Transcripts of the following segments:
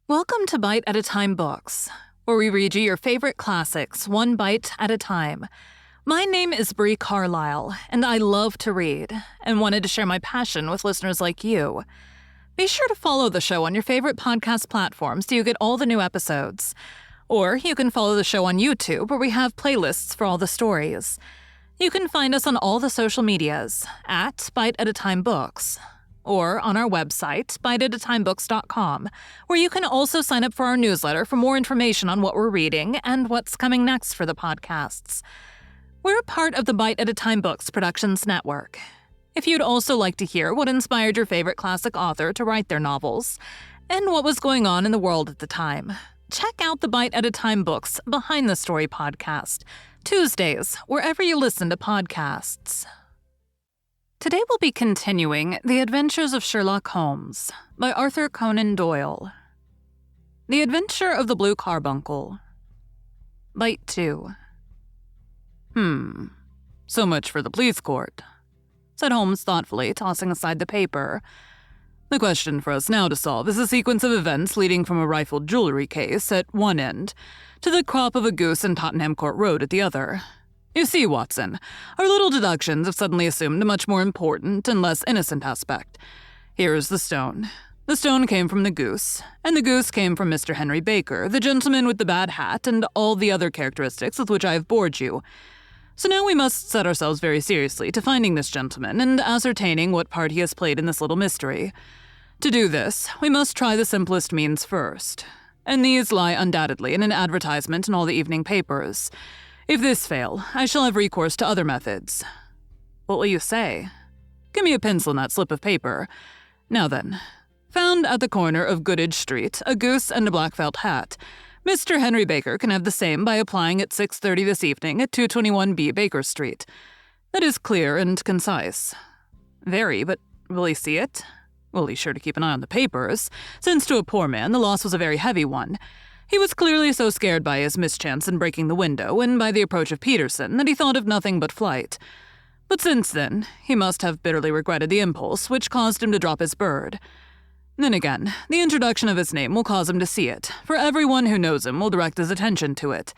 Welcome to Bite at a Time Books, where we read you your favorite classics one bite at a time. My name is Bree Carlile, and I love to read, and wanted to share my passion with listeners like you. Be sure to follow the show on your favorite podcast platform so you get all the new episodes. Or you can follow the show on YouTube, where we have playlists for all the stories. You can find us on all the social medias at Bite at a Time Books, or on our website, biteatatimebooks.com, where you can also sign up for our newsletter for more information on what we're reading and what's coming next for the podcasts. We're a part of the Bite at a Time Books Productions Network. If you'd also like to hear what inspired your favorite classic author to write their novels, and what was going on in the world at the time, check out the Bite at a Time Books Behind the Story podcast, Tuesdays, wherever you listen to podcasts. Today we'll be continuing The Adventures of Sherlock Holmes by Arthur Conan Doyle. The Adventure of the Blue Carbuncle. Bite 2. So much for the police court, said Holmes thoughtfully, tossing aside the paper. The question for us now to solve is a sequence of events leading from a rifled jewelry case at one end to the crop of a goose in Tottenham Court Road at the other. You see, Watson, our little deductions have suddenly assumed a much more important and less innocent aspect. Here is the stone. The stone came from the goose, and the goose came from Mr. Henry Baker, the gentleman with the bad hat and all the other characteristics with which I have bored you. So now we must set ourselves very seriously to finding this gentleman and ascertaining what part he has played in this little mystery. To do this, we must try the simplest means first, and these lie undoubtedly in an advertisement in all the evening papers. If this fail, I shall have recourse to other methods. What will you say? Give me a pencil and that slip of paper. Now then, found at the corner of Goodage Street a goose and a black felt hat. Mr. Henry Baker can have the same by applying at 6:30 this evening at 221B Baker Street. That is clear and concise. Very, but will he see it? Well, he's sure to keep an eye on the papers, since to a poor man the loss was a very heavy one. He was clearly so scared by his mischance in breaking the window and by the approach of Peterson that he thought of nothing but flight. But since then, he must have bitterly regretted the impulse which caused him to drop his bird. Then again, the introduction of his name will cause him to see it, for everyone who knows him will direct his attention to it.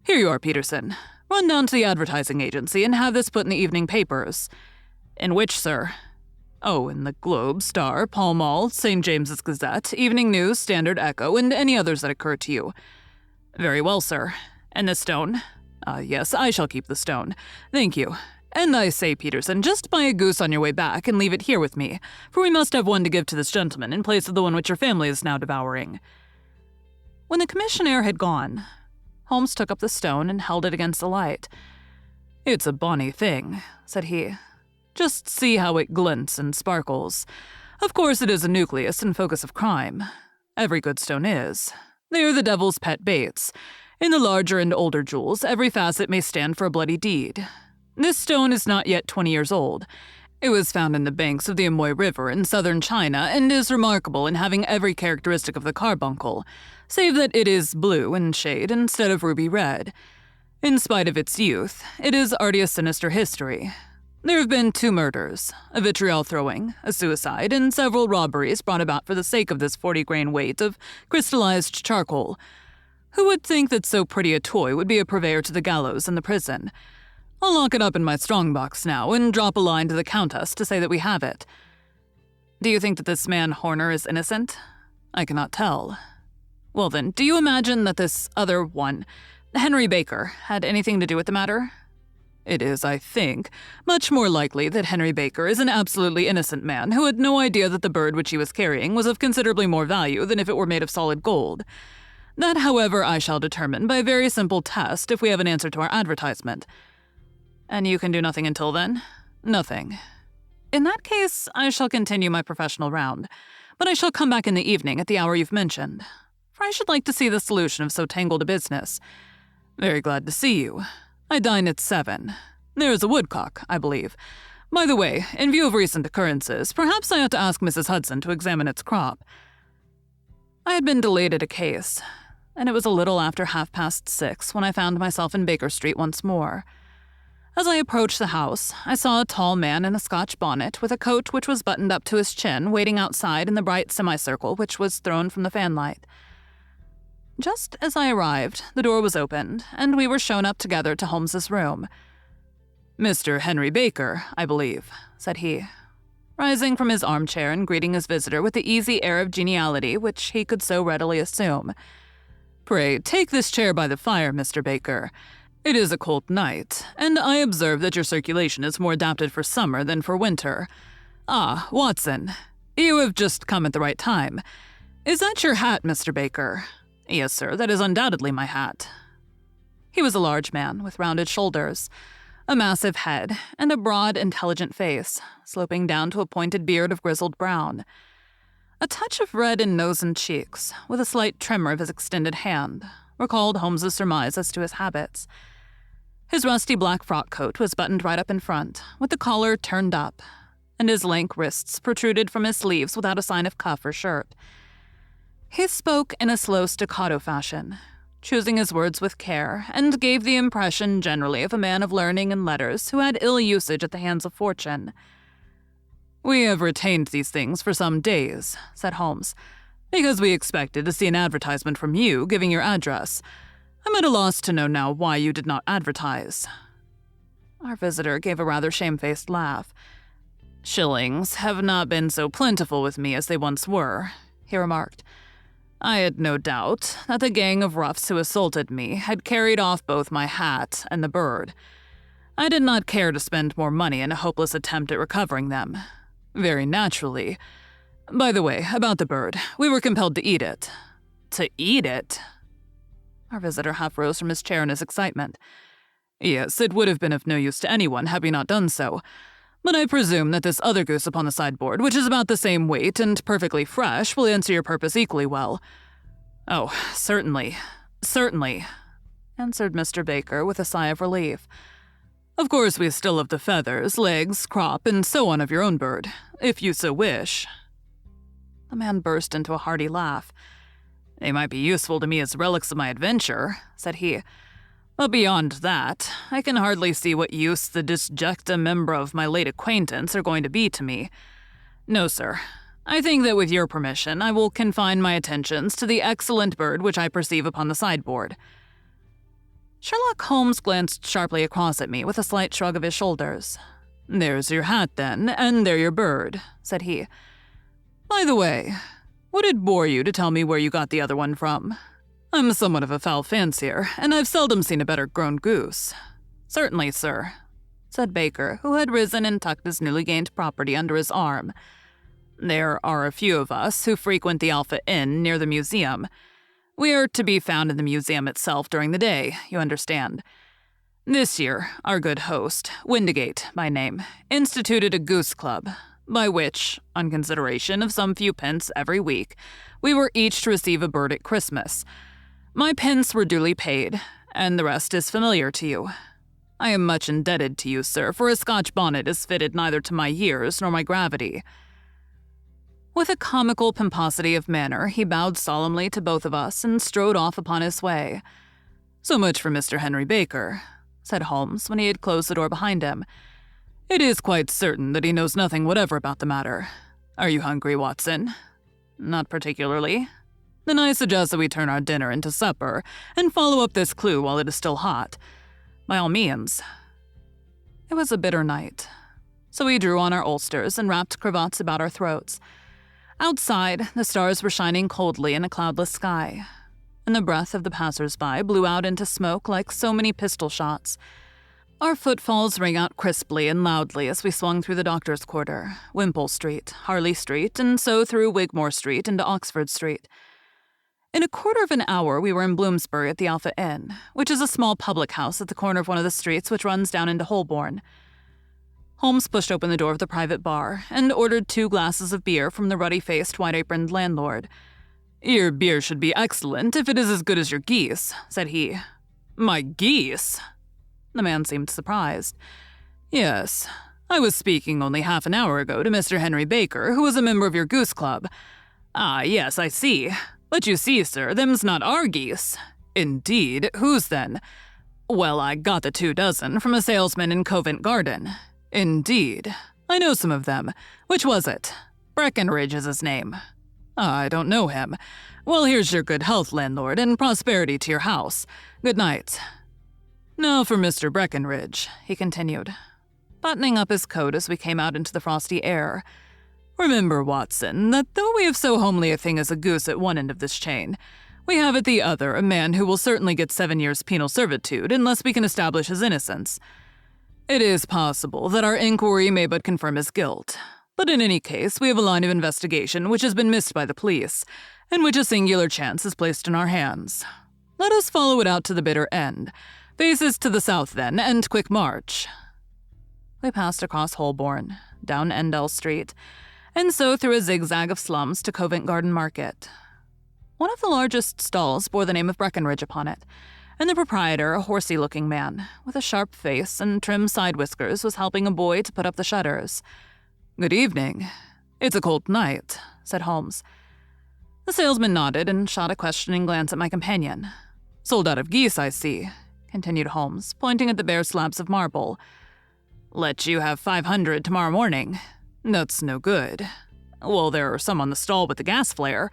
Here you are, Peterson. Run down to the advertising agency and have this put in the evening papers. In which, sir? Oh, in the Globe, Star, Pall Mall, St. James's Gazette, Evening News, Standard Echo, and any others that occur to you. Very well, sir. And the stone? Yes, I shall keep the stone. Thank you. And I say, Peterson, just buy a goose on your way back and leave it here with me, for we must have one to give to this gentleman in place of the one which your family is now devouring. When the commissionaire had gone, Holmes took up the stone and held it against the light. It's a bonny thing, said he. Just see how it glints and sparkles. Of course it is a nucleus and focus of crime. Every good stone is. They are the devil's pet baits. In the larger and older jewels, every facet may stand for a bloody deed. This stone is not yet 20 years old. It was found in the banks of the Amoy River in southern China and is remarkable in having every characteristic of the carbuncle, save that it is blue in shade instead of ruby red. In spite of its youth, it is already a sinister history. There have been 2 murders, a vitriol throwing, a suicide, and several robberies brought about for the sake of this 40-grain weight of crystallized charcoal. Who would think that so pretty a toy would be a purveyor to the gallows and the prison? I'll lock it up in my strongbox now and drop a line to the Countess to say that we have it. Do you think that this man Horner is innocent? I cannot tell. Well then, do you imagine that this other one, Henry Baker, had anything to do with the matter? It is, I think, much more likely that Henry Baker is an absolutely innocent man who had no idea that the bird which he was carrying was of considerably more value than if it were made of solid gold. That, however, I shall determine by a very simple test if we have an answer to our advertisement. And you can do nothing until then? Nothing. In that case, I shall continue my professional round, but I shall come back in the evening at the hour you've mentioned, for I should like to see the solution of so tangled a business. Very glad to see you. I dine at 7. There is a woodcock, I believe. By the way, in view of recent occurrences, perhaps I ought to ask Mrs. Hudson to examine its crop. I had been delayed at a case, and it was a little after 6:30 when I found myself in Baker Street once more. As I approached the house, I saw a tall man in a Scotch bonnet with a coat which was buttoned up to his chin waiting outside in the bright semicircle which was thrown from the fanlight. Just as I arrived, the door was opened, and we were shown up together to Holmes's room. "Mr. Henry Baker, I believe," said he, rising from his armchair and greeting his visitor with the easy air of geniality which he could so readily assume. "Pray, take this chair by the fire, Mr. Baker. It is a cold night, and I observe that your circulation is more adapted for summer than for winter. Ah, Watson, you have just come at the right time. Is that your hat, Mr. Baker?" "Yes, sir, that is undoubtedly my hat." He was a large man with rounded shoulders, a massive head, and a broad, intelligent face, sloping down to a pointed beard of grizzled brown. A touch of red in nose and cheeks, with a slight tremor of his extended hand, recalled Holmes's surmise as to his habits. His rusty black frock coat was buttoned right up in front, with the collar turned up, and his lank wrists protruded from his sleeves without a sign of cuff or shirt. He spoke in a slow staccato fashion, choosing his words with care, and gave the impression generally of a man of learning and letters who had ill usage at the hands of fortune. "We have retained these things for some days," said Holmes, "because we expected to see an advertisement from you giving your address. I'm at a loss to know now why you did not advertise." Our visitor gave a rather shamefaced laugh. "Shillings have not been so plentiful with me as they once were," he remarked. "I had no doubt that the gang of roughs who assaulted me had carried off both my hat and the bird. I did not care to spend more money in a hopeless attempt at recovering them. Very naturally. By the way, about the bird, we were compelled to eat it." "To eat it?" Our visitor half rose from his chair in his excitement. "Yes, it would have been of no use to anyone had we not done so. But I presume that this other goose upon the sideboard, which is about the same weight and perfectly fresh, will answer your purpose equally well." "Oh, certainly, certainly," answered Mr. Baker with a sigh of relief. "Of course we still have the feathers, legs, crop, and so on of your own bird, if you so wish." The man burst into a hearty laugh. "They might be useful to me as relics of my adventure," said he. "But beyond that, I can hardly see what use the disjecta membra of my late acquaintance are going to be to me. No, sir. I think that with your permission, I will confine my attentions to the excellent bird which I perceive upon the sideboard." Sherlock Holmes glanced sharply across at me with a slight shrug of his shoulders. "There's your hat, then, and there your bird," said he. "By the way, would it bore you to tell me where you got the other one from? I'm somewhat of a fowl fancier, and I've seldom seen a better-grown goose." "Certainly, sir," said Baker, who had risen and tucked his newly gained property under his arm. "There are a few of us who frequent the Alpha Inn near the museum. We are to be found in the museum itself during the day, you understand. This year, our good host, Windigate by name, instituted a goose club, by which, on consideration of some few pence every week, we were each to receive a bird at Christmas. My pence were duly paid, and the rest is familiar to you. I am much indebted to you, sir, for a Scotch bonnet is fitted neither to my years nor my gravity." With a comical pomposity of manner, he bowed solemnly to both of us and strode off upon his way. "So much for Mr. Henry Baker," said Holmes when he had closed the door behind him. "It is quite certain that he knows nothing whatever about the matter. Are you hungry, Watson?" "Not particularly." "Then I suggest that we turn our dinner into supper and follow up this clue while it is still hot. By all means." It was a bitter night, so we drew on our ulsters and wrapped cravats about our throats. Outside, the stars were shining coldly in a cloudless sky, and the breath of the passers-by blew out into smoke like so many pistol shots. Our footfalls rang out crisply and loudly as we swung through the Doctor's Quarter, Wimpole Street, Harley Street, and so through Wigmore Street into Oxford Street. In a quarter of an hour, we were in Bloomsbury at the Alpha Inn, which is a small public house at the corner of one of the streets which runs down into Holborn. Holmes pushed open the door of the private bar and ordered 2 glasses of beer from the ruddy-faced, white-aproned landlord. "Your beer should be excellent if it is as good as your geese," said he. "My geese?" The man seemed surprised. "Yes, I was speaking only half an hour ago to Mr. Henry Baker, who was a member of your goose club." "Ah, yes, I see. But you see, sir, them's not our geese." "Indeed, whose then?" Well, I got the 24 from a salesman in Covent Garden. Indeed. I know some of them. Which was it? Breckenridge is his name. I don't know him. Well, here's your good health, landlord, and prosperity to your house. Good night. Now for Mr. Breckenridge, he continued, buttoning up his coat as we came out into the frosty air. Remember, Watson, that though we have so homely a thing as a goose at one end of this chain, we have at the other a man who will certainly get 7 years penal servitude unless we can establish his innocence. It is possible that our inquiry may but confirm his guilt, but in any case we have a line of investigation which has been missed by the police, and which a singular chance has placed in our hands. Let us follow it out to the bitter end. Faces to the south, then, and quick march. We passed across Holborn, down Endell Street, and so through a zigzag of slums to Covent Garden Market. One of the largest stalls bore the name of Breckenridge upon it, and the proprietor, a horsey-looking man, with a sharp face and trim side whiskers, was helping a boy to put up the shutters. "Good evening. It's a cold night," said Holmes. The salesman nodded and shot a questioning glance at my companion. "Sold out of geese, I see," continued Holmes, pointing at the bare slabs of marble. "Let you have 500 tomorrow morning. That's no good. Well, there are some on the stall with the gas flare.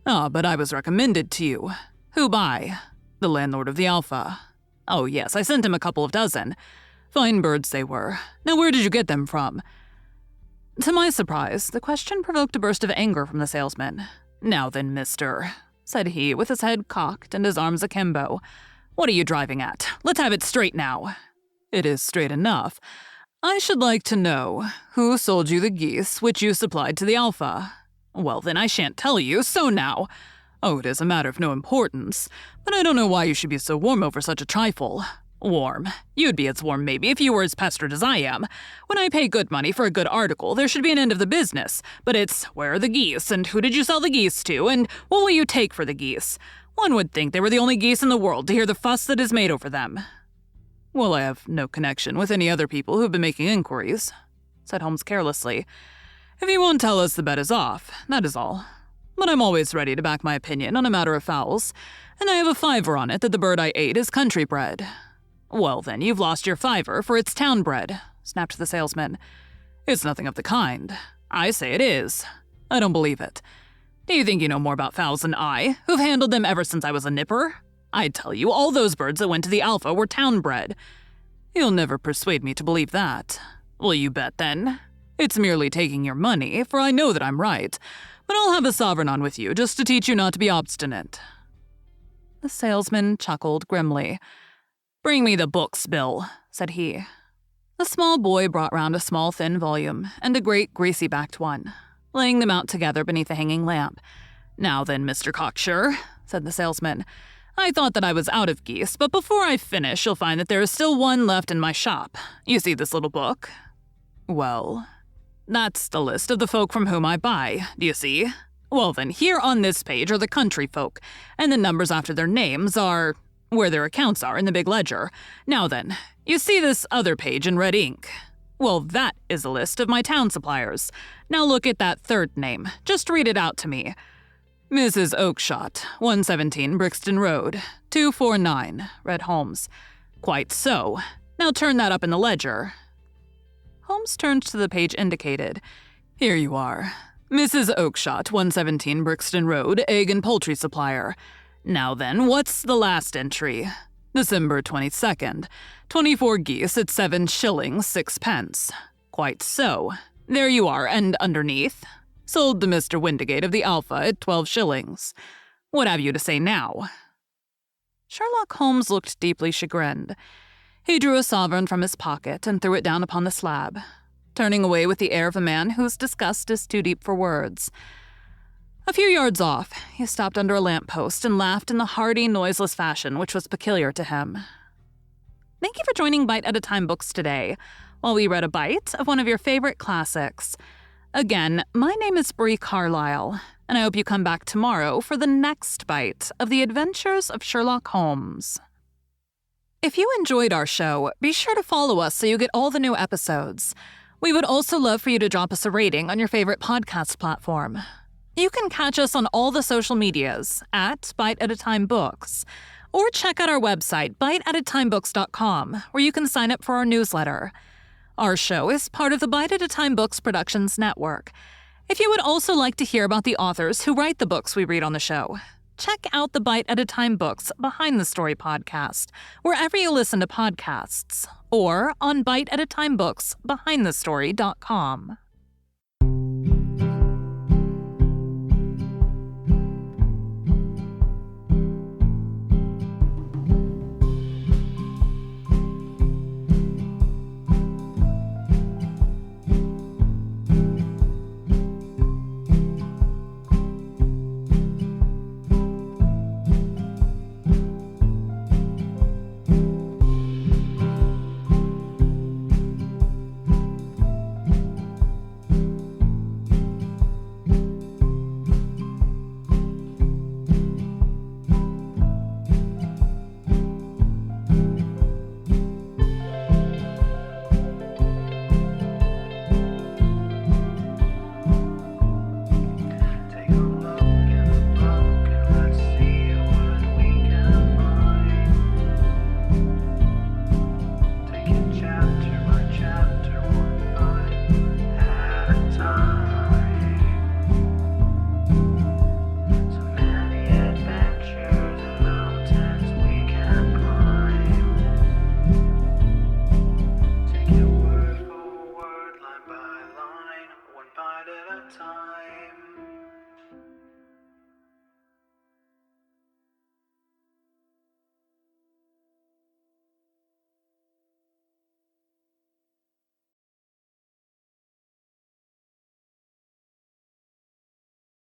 Ah, but I was recommended to you. Who by? The landlord of the Alpha. Oh yes, I sent him a couple of dozen. Fine birds they were. Now where did you get them from?" To my surprise, the question provoked a burst of anger from the salesman. "Now then, mister," said he, with his head cocked and his arms akimbo. "What are you driving at? Let's have it straight now." "It is straight enough. I should like to know who sold you the geese which you supplied to the Alpha." "Well, then I shan't tell you, so now." "Oh, it is a matter of no importance, but I don't know why you should be so warm over such a trifle." "Warm? You'd be as warm, maybe, if you were as pestered as I am. When I pay good money for a good article, there should be an end of the business. But it's, where are the geese, and who did you sell the geese to, and what will you take for the geese? One would think they were the only geese in the world to hear the fuss that is made over them." "Well, I have no connection with any other people who have been making inquiries," said Holmes carelessly. "If you won't tell us, the bet is off, that is all. But I'm always ready to back my opinion on a matter of fowls, and I have a 5 on it that the bird I ate is country bred." "Well, then, you've lost your 5, for it's town bred," snapped the salesman. "It's nothing of the kind. I say it is. I don't believe it. Do you think you know more about fowls than I, who've handled them ever since I was a nipper? I tell you, all those birds that went to the Alpha were town bred." "You'll never persuade me to believe that." "Will you bet, then?" "It's merely taking your money, for I know that I'm right, but I'll have a sovereign on with you just to teach you not to be obstinate." The salesman chuckled grimly. "Bring me the books, Bill," said he. The small boy brought round a small thin volume and a great greasy-backed one, laying them out together beneath a hanging lamp. "Now then, Mr. Cocksure," said the salesman, "I thought that I was out of geese, but before I finish you'll find that there is still one left in my shop. You see this little book?" "Well?" "That's the list of the folk from whom I buy, do you see? Well then, here on this page are the country folk, and the numbers after their names are where their accounts are in the big ledger. Now then, you see this other page in red ink? Well, that is a list of my town suppliers. Now look at that third name. Just read it out to me." "Mrs. Oakshott, 117 Brixton Road, 249, read Holmes. "Quite so. Now turn that up in the ledger." Holmes turned to the page indicated. "Here you are. Mrs. Oakshott, 117 Brixton Road, egg and poultry supplier. Now then, what's the last entry? December 22nd. 24 geese at 7 shillings 6 pence. Quite so. There you are, and underneath? Sold to Mr. Windigate of the Alpha at 12 shillings. What have you to say now?" Sherlock Holmes looked deeply chagrined. He drew a sovereign from his pocket and threw it down upon the slab, turning away with the air of a man whose disgust is too deep for words. A few yards off, he stopped under a lamp-post and laughed in the hearty, noiseless fashion which was peculiar to him. "Thank you for joining Bite at a Time Books today, while we read a bite of one of your favorite classics. Again, my name is Bree Carlile, and I hope you come back tomorrow for the next bite of the adventures of Sherlock Holmes." If you enjoyed our show, be sure to follow us so you get all the new episodes. We would also love for you to drop us a rating on your favorite podcast platform. You can catch us on all the social medias at Bite at a Time Books, Or check out our website, biteatatimebooks.com, where you can sign up for our newsletter. Our show is part of the Bite at a Time Books Productions Network. If you would also like to hear about the authors who write the books we read on the show, check out the Bite at a Time Books Behind the Story podcast, wherever you listen to podcasts, or on biteatatimebooksbehindthestory.com.